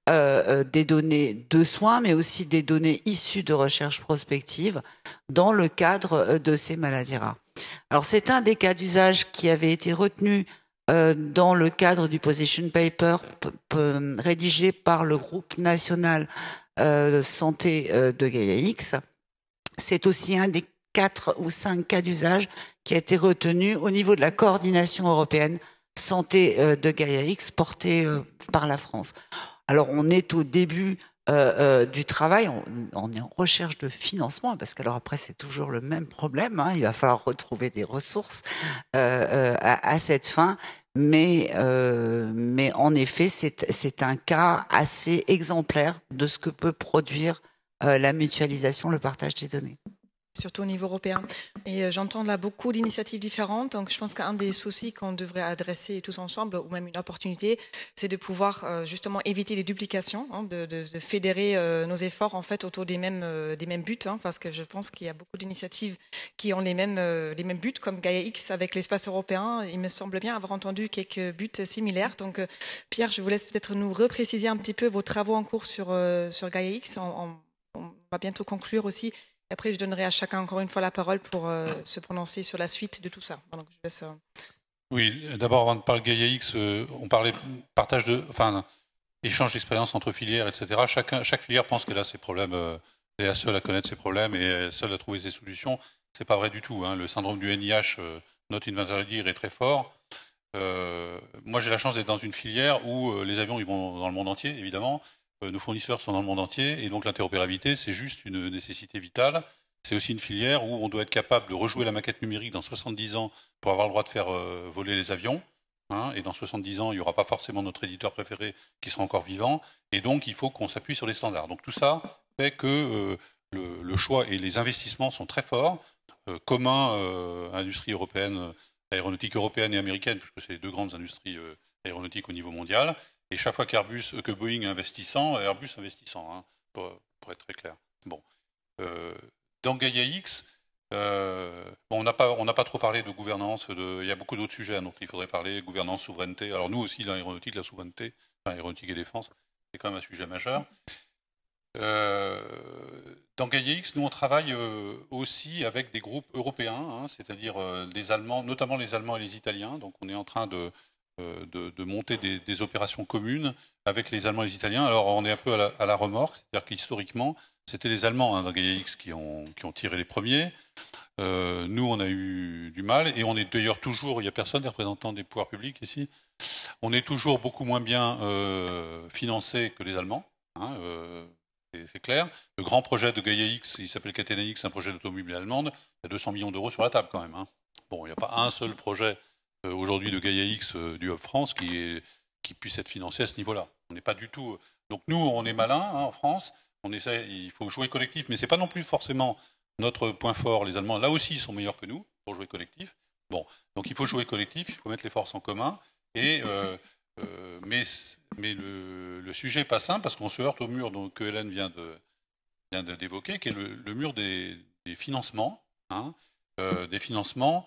de soins, mais aussi des données issues de recherche prospective dans le cadre de ces maladies rares. Alors c'est un des cas d'usage qui avait été retenu dans le cadre du position paper rédigé par le groupe national santé de Gaia X. C'est aussi un des 4 ou 5 cas d'usage qui a été retenu au niveau de la coordination européenne santé de Gaia-X portée par la France. Alors on est au début du travail, on est en recherche de financement, parce qu'alors après c'est toujours le même problème, hein, il va falloir retrouver des ressources à cette fin, mais en effet c'est un cas assez exemplaire de ce que peut produire la mutualisation, le partage des données. Surtout au niveau européen. Et j'entends là beaucoup d'initiatives différentes. Donc je pense qu'un des soucis qu'on devrait adresser tous ensemble, ou même une opportunité, c'est de pouvoir justement éviter les duplications, hein, de fédérer nos efforts en fait autour des mêmes buts, hein, parce que je pense qu'il y a beaucoup d'initiatives qui ont les mêmes buts, comme Gaia-X avec l'espace européen. Il me semble bien avoir entendu quelques buts similaires. Donc Pierre, je vous laisse peut-être nous repréciser un petit peu vos travaux en cours sur Gaia-X. On va bientôt conclure aussi. Après, je donnerai à chacun encore une fois la parole pour se prononcer sur la suite de tout ça. Donc, je laisse, Oui, d'abord, avant de parler de Gaia-X, on parlait échange d'expériences entre filières, etc. Chaque filière pense qu'elle a ses problèmes, elle est la seule à connaître ses problèmes et seule à trouver ses solutions. C'est pas vrai du tout, hein. Le syndrome du NIH, Not Invented Here, est très fort. Moi, j'ai la chance d'être dans une filière où les avions ils vont dans le monde entier, évidemment. Nos fournisseurs sont dans le monde entier et donc l'interopérabilité, c'est juste une nécessité vitale. C'est aussi une filière où on doit être capable de rejouer la maquette numérique dans 70 ans pour avoir le droit de faire voler les avions. Hein, et dans 70 ans, il n'y aura pas forcément notre éditeur préféré qui sera encore vivant. Et donc, il faut qu'on s'appuie sur les standards. Donc tout ça fait que le choix et les investissements sont très forts. Commun, industrie européenne, aéronautique européenne et américaine, puisque c'est les deux grandes industries aéronautiques au niveau mondial. Et chaque fois que Boeing investissant, Airbus investissant, hein, pour être très clair. Bon. Dans Gaia-X, on n'a pas trop parlé de gouvernance, il y a beaucoup d'autres sujets dont il faudrait parler, gouvernance, souveraineté. Alors nous aussi, dans l'aéronautique, la souveraineté, aéronautique et défense, c'est quand même un sujet majeur. Dans Gaia-X, nous on travaille aussi avec des groupes européens, hein, c'est-à-dire les Allemands, notamment les Allemands et les Italiens. Donc on est en train de monter des opérations communes avec les Allemands et les Italiens. Alors on est un peu à la remorque, c'est-à-dire qu'historiquement, c'était les Allemands, hein, dans Gaia-X qui ont tiré les premiers. Nous, on a eu du mal, et on est d'ailleurs toujours, il n'y a personne des représentants des pouvoirs publics ici, on est toujours beaucoup moins bien financé que les Allemands, hein, c'est clair. Le grand projet de Gaia-X, il s'appelle Catena-X, un projet d'automobile allemande, il y a 200 millions d'euros sur la table quand même. Hein. Bon, il n'y a pas un seul projet aujourd'hui de Gaia-X du Hub France qui puisse être financé à ce niveau-là. On n'est pas du tout. Donc nous, on est malin, hein, en France. On essaie, il faut jouer collectif, mais c'est pas non plus forcément notre point fort. Les Allemands, là aussi, sont meilleurs que nous pour jouer collectif. Bon, donc il faut jouer collectif, il faut mettre les forces en commun. Et mais le sujet n'est pas simple parce qu'on se heurte au mur que Hélène vient d'évoquer, qui est le mur des financements, hein, des financements.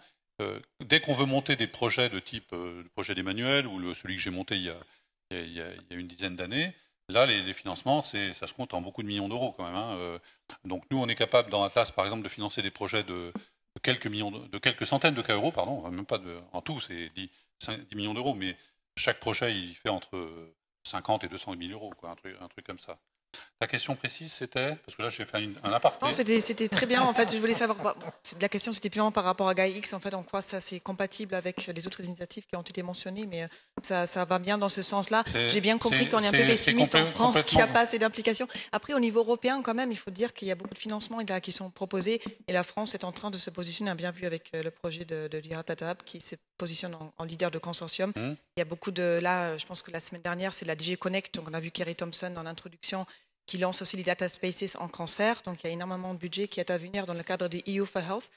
Dès qu'on veut monter des projets de type le projet d'Emmanuel ou celui que j'ai monté il y a une dizaine d'années, là les financements, ça se compte en beaucoup de millions d'euros quand même. Hein. Donc nous, on est capable dans Atlas, par exemple, de financer des projets de quelques centaines de euros, pardon, même pas en tout, c'est 10 millions d'euros, mais chaque projet il fait entre 50 et 200 000 euros, quoi, un truc comme ça. Ta question précise, c'était, parce que là j'ai fait un aparté. Non, c'était très bien en fait. Je voulais savoir. La question c'était purement par rapport à Gaia-X en fait, en quoi ça c'est compatible avec les autres initiatives qui ont été mentionnées, mais ça va bien dans ce sens-là. J'ai bien compris qu'on est un peu pessimiste en France, qu'il n'y a pas assez d'implications. Après, au niveau européen, quand même, il faut dire qu'il y a beaucoup de financements qui sont proposés, et la France est en train de se positionner, bien vu avec le projet de Data Hub qui se positionne en leader de consortium. Il y a beaucoup là, je pense que la semaine dernière, c'est la DG Connect, donc on a vu Kerry Thompson en introduction, qui lance aussi les data spaces en cancer. Donc, il y a énormément de budget qui est à venir dans le cadre du EU for Health.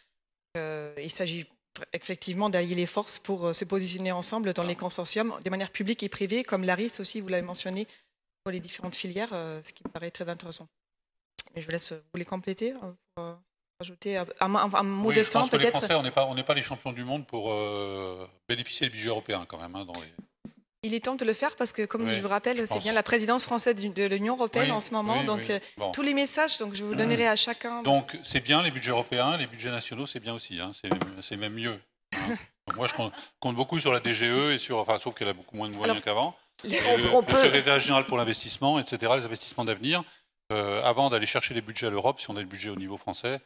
Il s'agit effectivement d'allier les forces pour se positionner ensemble dans les consortiums, de manière publique et privée, comme l'ARIS aussi, vous l'avez mentionné, pour les différentes filières, ce qui me paraît très intéressant. Et je vous laisse vous les compléter, pour ajouter un mot de fin, peut-être. Les Français, on n'est pas les champions du monde pour bénéficier du budget européen, quand même, hein, dans les... Il est temps de le faire parce que, comme je vous rappelle, c'est bien la présidence française de l'Union européenne en ce moment. Donc, bon. Tous les messages, donc, je vous donnerai à chacun. Donc, c'est bien les budgets européens, les budgets nationaux, c'est bien aussi. Hein, c'est même mieux. Hein. Donc, moi, je compte beaucoup sur la DGE, sauf qu'elle a beaucoup moins de moyens qu'avant. Le secrétaire général pour l'investissement, etc., les investissements d'avenir. Avant d'aller chercher les budgets à l'Europe, si on a le budget au niveau français,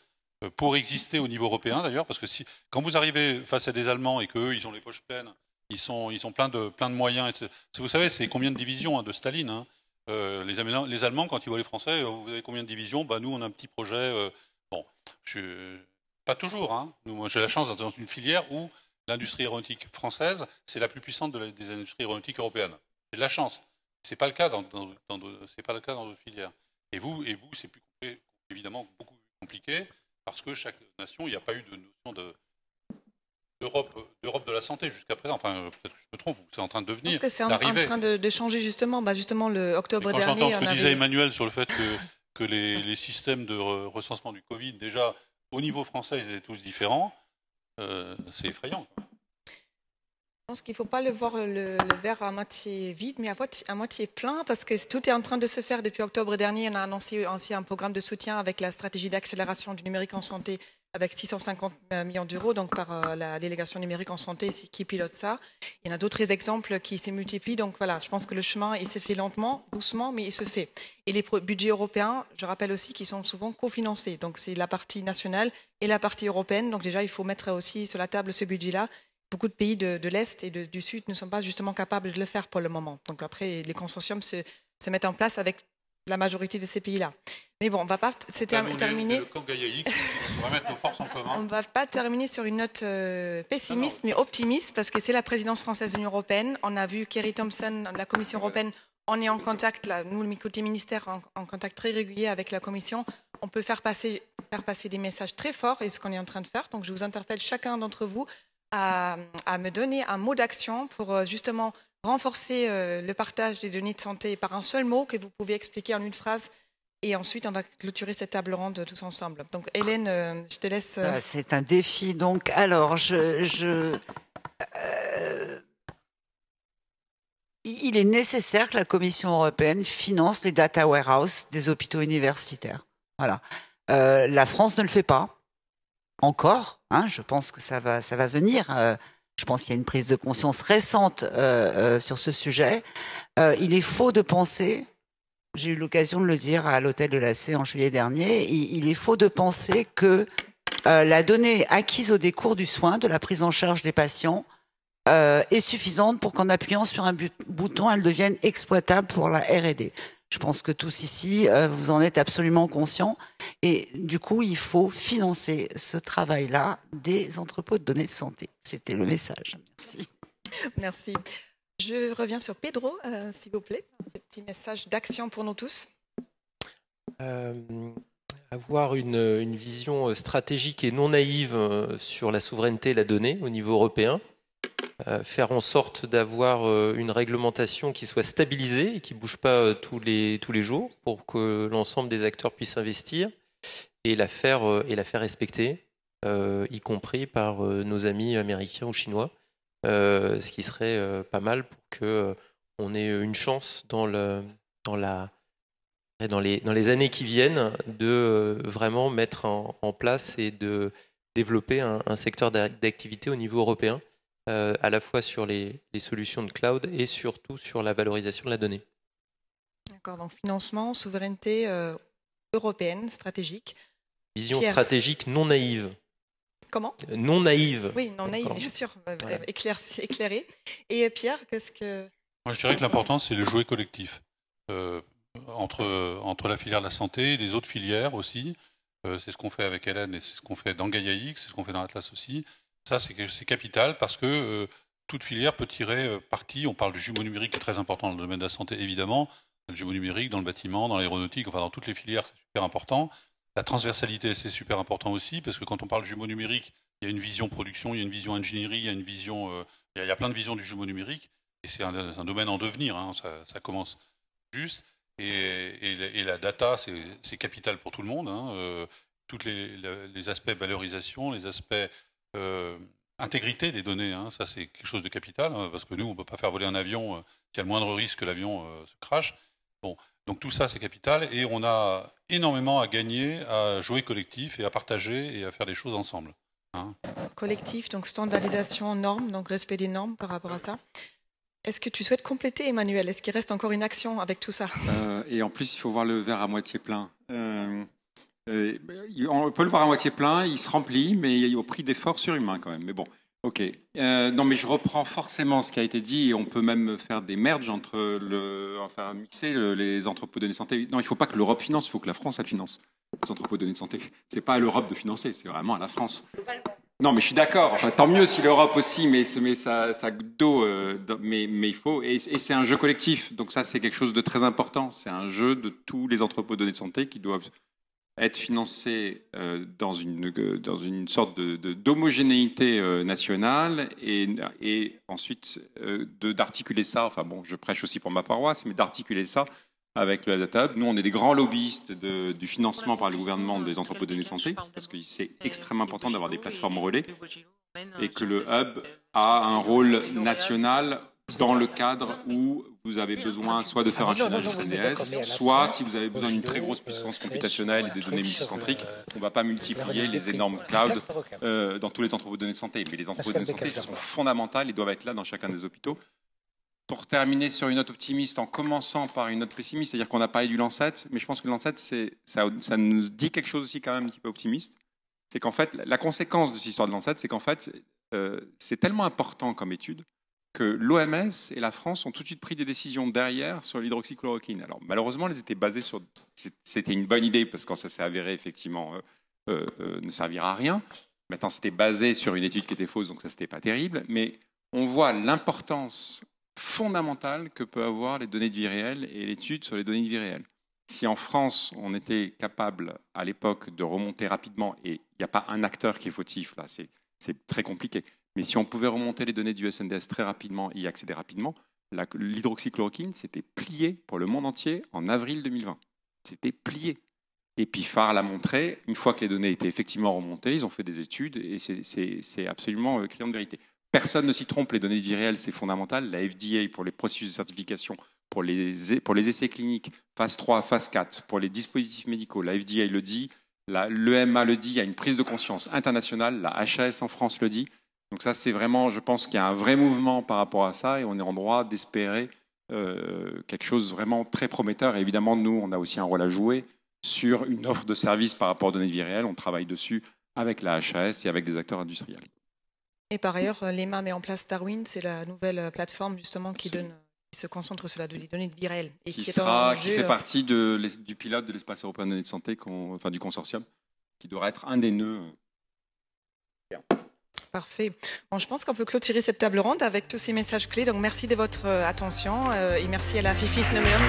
pour exister au niveau européen d'ailleurs, parce que quand vous arrivez face à des Allemands et qu'eux, ils ont les poches pleines, ils sont plein de moyens, etc. Vous savez, c'est combien de divisions de Staline, hein. Les Allemands, quand ils voient les Français, vous avez combien de divisions? Nous, on a un petit projet. Bon, pas toujours. Hein. Moi, j'ai la chance d'être dans une filière où l'industrie aéronautique française, c'est la plus puissante des industries aéronautiques européennes. J'ai de la chance. C'est pas le cas c'est pas le cas dans d'autres filières. Et vous, c'est évidemment beaucoup plus compliqué parce que chaque nation, il n'y a pas eu de notion d'Europe de la santé jusqu'à présent. Enfin, peut-être que je me trompe, c'est en train de devenir. Je pense que c'est en train de changer justement. Justement, le octobre dernier. Quand j'entends ce que disait Emmanuel sur le fait que les systèmes de recensement du Covid, déjà au niveau français, ils étaient tous différents, c'est effrayant. Je pense qu'il ne faut pas le voir le verre à moitié vide, mais à moitié plein, parce que tout est en train de se faire depuis octobre dernier. On a annoncé aussi un programme de soutien avec la stratégie d'accélération du numérique en santé, avec 650 millions d'euros, donc par la délégation numérique en santé qui pilote ça. Il y en a d'autres exemples qui se multiplient. Donc voilà, je pense que le chemin, il se fait lentement, doucement, mais il se fait. Et les budgets européens, je rappelle aussi qu'ils sont souvent cofinancés. Donc c'est la partie nationale et la partie européenne. Donc déjà, il faut mettre aussi sur la table ce budget-là. Beaucoup de pays de l'Est et du Sud ne sont pas justement capables de le faire pour le moment. Donc après, les consortiums se mettent en place avec la majorité de ces pays-là. Mais bon, on ne va pas terminer. On va mettre nos forces en commun. On ne va pas terminer sur une note pessimiste, mais optimiste, parce que c'est la présidence française de l'Union européenne. On a vu Kerry Thompson, la Commission européenne. On est en contact, là, nous, le côté ministère, en contact très régulier avec la Commission. On peut faire passer des messages très forts, et ce qu'on est en train de faire. Donc, je vous interpelle chacun d'entre vous à me donner un mot d'action pour justement renforcer le partage des données de santé par un seul mot que vous pouvez expliquer en une phrase. Et ensuite, on va clôturer cette table ronde tous ensemble. Donc, Hélène, je te laisse. C'est un défi. Donc, alors, il est nécessaire que la Commission européenne finance les data warehouses des hôpitaux universitaires. Voilà. La France ne le fait pas. Encore, hein, je pense que ça va venir. Je pense qu'il y a une prise de conscience récente sur ce sujet. Il est faux de penser, j'ai eu l'occasion de le dire à l'hôtel de la C en juillet dernier, il est faux de penser que la donnée acquise au décours du soin, de la prise en charge des patients, est suffisante pour qu'en appuyant sur un bouton, elle devienne exploitable pour la R&D. Je pense que tous ici, vous en êtes absolument conscients. Et du coup, il faut financer ce travail-là des entrepôts de données de santé. C'était le message. Merci. Merci. Je reviens sur Pedro, s'il vous plaît. Un petit message d'action pour nous tous. Avoir une vision stratégique et non naïve sur la souveraineté et la donnée au niveau européen. Faire en sorte d'avoir une réglementation qui soit stabilisée et qui ne bouge pas tous les jours pour que l'ensemble des acteurs puissent investir et la faire respecter, y compris par nos amis américains ou chinois, ce qui serait pas mal pour qu'on ait une chance dans les années qui viennent de vraiment mettre en place et de développer un secteur d'activité au niveau européen. À la fois sur les solutions de cloud et surtout sur la valorisation de la donnée. D'accord, donc financement, souveraineté européenne, stratégique. Vision stratégique non naïve. Comment ? Non naïve. Oui, non naïve, bien sûr, voilà. Éclairé. Et Pierre, qu'est-ce que... Moi, je dirais que l'important, c'est le jouet collectif. Entre la filière de la santé et les autres filières aussi. C'est ce qu'on fait avec Hélène et c'est ce qu'on fait dans Gaia-X, c'est ce qu'on fait dans Atlas aussi. Ça, c'est capital parce que toute filière peut tirer parti. On parle du jumeau numérique qui est très important dans le domaine de la santé, évidemment. Le jumeau numérique dans le bâtiment, dans l'aéronautique, enfin dans toutes les filières, c'est super important. La transversalité, c'est super important aussi parce que quand on parle du jumeau numérique, il y a une vision production, il y a une vision ingénierie, il y a une vision, il y a plein de visions du jumeau numérique et c'est un domaine en devenir. Hein, ça commence juste et la data, c'est capital pour tout le monde. Hein, tous les aspects valorisation, les aspects intégrité des données, hein, ça c'est quelque chose de capital, hein, parce que nous, on ne peut pas faire voler un avion qui a le moindre risque que l'avion se crache. Bon, donc tout ça c'est capital, et on a énormément à gagner, à jouer collectif, et à partager, et à faire des choses ensemble. Hein. Collectif, donc standardisation, normes, donc respect des normes par rapport à ça. Est-ce que tu souhaites compléter, Emmanuel ? Est-ce qu'il reste encore une action avec tout ça ? Et en plus, il faut voir le verre à moitié plein. On peut le voir à moitié plein, il se remplit, mais au prix d'efforts surhumains quand même. Mais bon, ok. Non, mais je reprends forcément ce qui a été dit, et on peut même faire des merges enfin mixer les entrepôts de données de santé. Non, il ne faut pas que l'Europe finance, il faut que la France elle finance les entrepôts de données de santé. C'est pas à l'Europe de financer, c'est vraiment à la France. Non, mais je suis d'accord. Enfin, tant mieux si l'Europe aussi, mais ça goutte d'eau. Mais il faut, et c'est un jeu collectif. Donc ça, c'est quelque chose de très important. C'est un jeu de tous les entrepôts de données de santé qui doivent être financés dans une sorte d'homogénéité nationale et ensuite d'articuler ça. Enfin bon, je prêche aussi pour ma paroisse, mais d'articuler ça avec le Data Hub. Nous, on est des grands lobbyistes du financement par le gouvernement des entrepôts de données de santé, parce que c'est extrêmement important d'avoir des plateformes relais et que le Hub a un rôle national dans le cadre où vous avez besoin soit de faire un chaînage SNDS, soit si vous avez besoin d'une très grosse puissance computationnelle et des données multicentriques, on ne va pas multiplier les énormes clouds dans tous les entrepôts de données de santé. Mais les entrepôts de données de santé sont fondamentales et doivent être là dans chacun des hôpitaux. Pour terminer sur une note optimiste, en commençant par une note pessimiste, c'est-à-dire qu'on a parlé du Lancet, mais je pense que le Lancet, ça nous dit quelque chose aussi quand même un petit peu optimiste. C'est qu'en fait, la conséquence de cette histoire de Lancet, c'est qu'en fait, c'est tellement important comme étude que l'OMS et la France ont tout de suite pris des décisions derrière sur l'hydroxychloroquine. Alors malheureusement, elles étaient basées sur... C'était une bonne idée parce que quand ça s'est avéré, effectivement, ne servira à rien. Maintenant, c'était basé sur une étude qui était fausse, donc ça, c'était pas terrible. Mais on voit l'importance fondamentale que peut avoir les données de vie réelle et l'étude sur les données de vie réelle. Si en France, on était capable, à l'époque, de remonter rapidement, et il n'y a pas un acteur qui est fautif, là, c'est très compliqué, mais si on pouvait remonter les données du SNDS très rapidement et y accéder rapidement, l'hydroxychloroquine s'était plié pour le monde entier en avril 2020. C'était plié. Et puis Phare l'a montré, une fois que les données étaient effectivement remontées, ils ont fait des études, et c'est absolument criant de vérité. Personne ne s'y trompe, les données de vie réelle, c'est fondamental. La FDA, pour les processus de certification, pour les essais cliniques, phase 3, phase 4, pour les dispositifs médicaux, la FDA le dit, l'EMA le dit, il y a une prise de conscience internationale, la HAS en France le dit. Donc ça, c'est vraiment, je pense qu'il y a un vrai mouvement par rapport à ça, et on est en droit d'espérer quelque chose de vraiment très prometteur. Et évidemment, nous, on a aussi un rôle à jouer sur une offre de service par rapport aux données de vie réelle. On travaille dessus avec la HAS et avec des acteurs industriels. Et par ailleurs, l'EMA met en place Darwin, c'est la nouvelle plateforme justement qui se concentre sur les données de vie réelle. Et qui fait partie du pilote de l'espace européen de données de santé, du consortium, qui devra être un des nœuds. Parfait. Bon, je pense qu'on peut clôturer cette table ronde avec tous ces messages clés. Donc merci de votre attention et merci à la FIFIS Numéum.